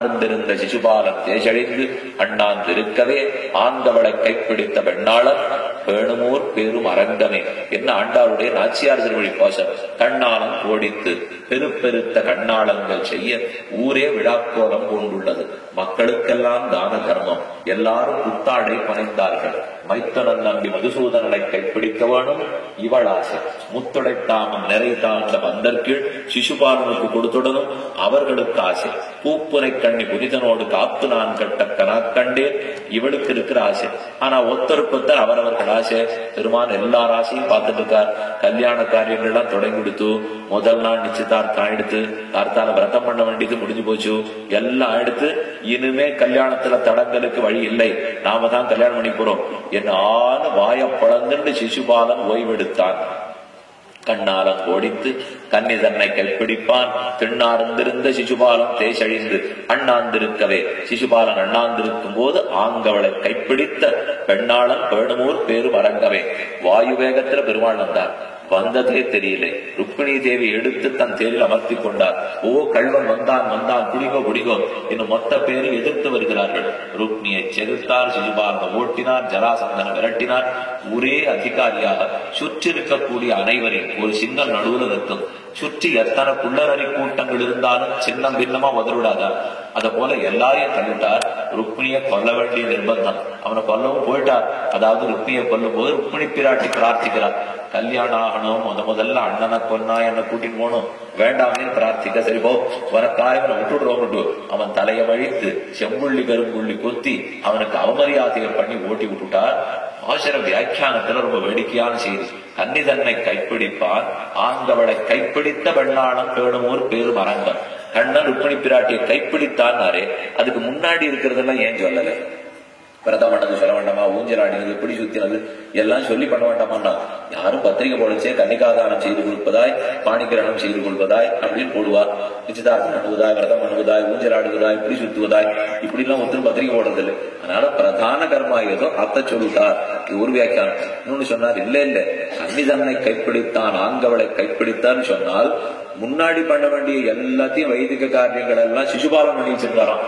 இருந்த சிசுபாலன் தேசழிந்து அண்ணாந்திருக்கவே ஆந்தவளை கைப்பிடித்த பெண்ணாளர் பேணுமோர் பேரும் அரங்கமே என்ன ஆண்டாளுடைய நாச்சியார் திருமொழி கோஷம். கண்ணாளன் ஓடித்து பெருப்பெருத்த கண்ணாளங்கள் செய்ய ஊரே விழாக்கோலம் பூண்டுள்ளது. மக்களுக்கெல்லாம் தான தர்மம். எல்லாரும் புத்தாடை பணிந்தார்கள். மைத்தனன் நம்பி மதுசூதனனை கைப்பிடிக்க வேணும் இவளாசை. முத்துடைத்தாமன் நிறை தாழ்ந்த பந்தற்கீழ் சிசுபாலனுக்கு கொடுத்துடனும் அவர்களுக்கு ஆசை. பூப்புனை கண்ணி புனிதனோடு காப்பு நான் கட்ட கனாக்கண்டேன் இவளுக்கு இருக்கிற ஆசை. ஆனா ஒத்தருக்கொத்தர் அவரவர்கள் ஆசை. பெருமான் எல்லார் ஆசையும் பார்த்துட்டு இருக்கார். கல்யாண காரியங்கள்லாம் தொடங்கி கொடுத்து முதல் நாள் நிச்சயதார்த்தம் ஆயிடுத்து. தார்த்தால விரதம் பண்ண வேண்டியது முடிஞ்சு போச்சு. எல்லாம் ஆயிடுத்து. இனிமே கல்யாணத்துல தடங்களுக்கு வழி இல்லை. நாம தான் கல்யாணம் பண்ணி போறோம் என்ன வாய பழந்துண்டு சிசுபாலன் ஓய்வெடுத்தான். கண்ணாலம் ஓடித்து கன்னி தன்னை கைப்பிடிப்பான். திண்ணார்ந்திருந்த சிசுபாலன் தேசழிந்து அண்ணாந்திருக்கவே. சிசுபாலன் அண்ணாந்திருக்கும் போது ஆங்கவளை கைப்பிடித்த பெண்ணாளன் பேணுமூர் பேரு அரங்கவே. வாயு வேகத்துல பெருமாள் வந்தார். வந்ததே தெரியல. ருக்மிணி தேவி எடுத்து தன் தேரில் அமர்த்தி கொண்டார். ஓ கள்வன் வந்தான் வந்தான் குடிகோ குடிகோ இன்னும் மொத்த பேரை எதிர்த்து வருகிறார்கள். ருக்மியை செலுத்தார். சிசுபாலனை ஓட்டினார். ஜராசந்தனை விரட்டினார். ஒரே அதிகாரியாக சுற்றி இருக்கக்கூடிய அனைவரையும் ஒரு சிங்கம் நடுவில் நிற்கும். சுற்றி எத்தனை புள்ளரறி கூட்டங்கள் இருந்தாலும் சின்னம் பின்னமா உதவிடாதார். அத போல எல்லாரையும் தள்ளிட்டார். ருக்மிணியை கொல்ல வேண்டிய நிர்பந்தம். அவனை கொல்லவும் போயிட்டார். அதாவது ருக்மியை கொல்லும் போது ருக்மிணி பிராட்டி பிரார்த்திக்கிறார். கல்யாணம் ஆகணும் முதல்ல அண்ணனை கொன்னா என்ன கூட்டின்னு போகணும் வேண்டாம்னு பிரார்த்திக்க. சரி போ உனக்காயவனை விட்டுடுறோம். அவன் தலையை வழித்து செம்புள்ளி கரும்புள்ளி கொத்தி அவனுக்கு அவமரியாதையை பண்ணி ஓட்டி விட்டுட்டார். ஆசிர வியாக்கியானத்துல ரொம்ப வேடிக்கையான செய்தி. கன்னி தன்னை கைப்பிடிப்பான். ஆங்கவளை கைப்பிடித்த பெண்ணாளன் பேணுமோர் பேரு அரங்கம். கண்ணன் ருக்மிணி பிராட்டியை கைப்பிடித்தான்னாரே அதுக்கு முன்னாடி இருக்கிறதெல்லாம் ஏன் சொல்லல? விரதம் பண்ணது சொல்ல வேண்டாமா? ஊஞ்சலாடினது பிடி சுத்தினது எல்லாம் சொல்லி பண்ண வேண்டாமா? யாரும் பத்திரிகை போலச்சே கன்னிகாதானம் செய்து கொடுப்பதாய் பாணிகிரகணம் செய்து கொள்வதாய் அப்படின்னு போடுவார். நிச்சயதார்த்தம் பண்ணுவதாய் விரதம் பண்ணுவதாய் ஊஞ்சலாடுவதாய் பிடி சுத்துவதாய் இப்படி எல்லாம் ஒருத்தரும் பத்திரிகை போடுறதில்லை. அதனால பிரதான கர்மா ஏதோ அத்த சொல்லிட்டார். இது ஒரு வியாக்கியானம். இன்னொன்னு சொன்னார். இல்ல இல்ல கன்னி தன்னை கைப்பிடித்தான் ஆங்கவளை கைப்பிடித்தான்னு சொன்னால் முன்னாடி பண்ண வேண்டிய எல்லாத்தையும் வைதிக காரியங்கள் எல்லாம் சிசுபாலன் பண்ணி வச்சிருக்காராம்.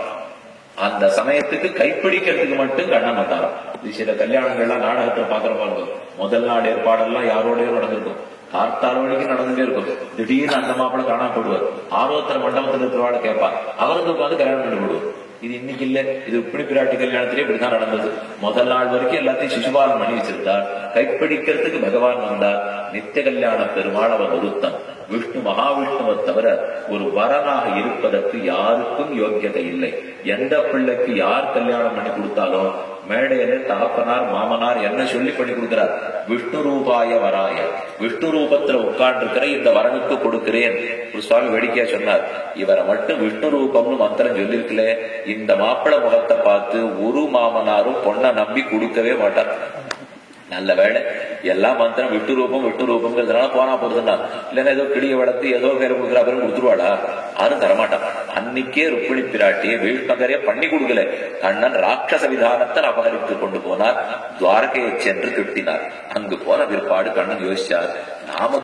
அந்த சமயத்துக்கு கைப்பிடிக்கிறதுக்கு மட்டும் கண்ணன் வந்தாராம். சில கல்யாணங்கள்லாம் நாடகத்தை பாக்குற பாருங்க. முதல் நாள் ஏற்பாடெல்லாம் யாரோடய நடந்திருக்கும். கார்த்தால வழிக்கு நடந்துட்டே இருக்கும். திடீர்னு அந்த மாப்பிள்ள காணா போடுவார். ஆர்வத்திர மண்டபத்தில் இருக்கிறவாட கேட்பார். அவருக்கு உட்காந்து கல்யாணம் பண்ணி போடுவார். இது இன்னைக்கு இல்ல. இது ருக்மிணி பிராட்டி கல்யாணத்திலே இப்படிதான் நடந்தது. முதல் நாள் வரைக்கும் எல்லாத்தையும் சிசுபாலன் பண்ணி வச்சிருந்தார். கைப்பிடிக்கிறதுக்கு பகவான் வந்தார். நித்திய கல்யாண பெருமாள் அவர் ஒருத்தன். விஷ்ணு மகாவிஷ்ணுவை தவிர ஒரு வரனாக இருப்பதற்கு யாருக்கும் யோக்கியதை இல்லை. எந்த பிள்ளைக்கு யார் கல்யாணம் பண்ணி கொடுத்தாலும் மேடையில தகப்பனார் மாமனார் என்ன சொல்லி பண்ணி கொடுக்கிறார்? விஷ்ணு ரூபாய வராய. விஷ்ணு ரூபத்துல உட்கார்ந்து இருக்கிற இந்த வரனுக்கு கொடுக்கிறேன். ஒரு சுவாமி வேடிக்கையா சொன்னார். இவரை மட்டும் விஷ்ணு ரூபம்னு மந்திரம் சொல்லிருக்கல. இந்த மாப்பிள முகத்தை பார்த்து ஒரு மாமனாரும் பொண்ணை நம்பி கொடுக்கவே மாட்டார். நல்ல வேலை எல்லாம் மந்திரம் விட்டு ரூபம்ங்கிறதுனால போனா போறதுன்னா இல்லைன்னா ஏதோ கிளிய வளர்த்து ஏதோ பேரை கொடுக்குற பேரும் கொடுத்துருவாளா? யாரும் தரமாட்டான். அன்னைக்கே ருக்மிணி பிராட்டியை வீழ்நகரைய பண்ணி கொடுக்கல. கண்ணன் ராட்சச விதானத்தில் அபகரித்து கொண்டு போனார். துவாரகையை சென்று திட்டினார். அங்கு போன பிற்பாடு கண்ணன் யோசிச்சார். நாம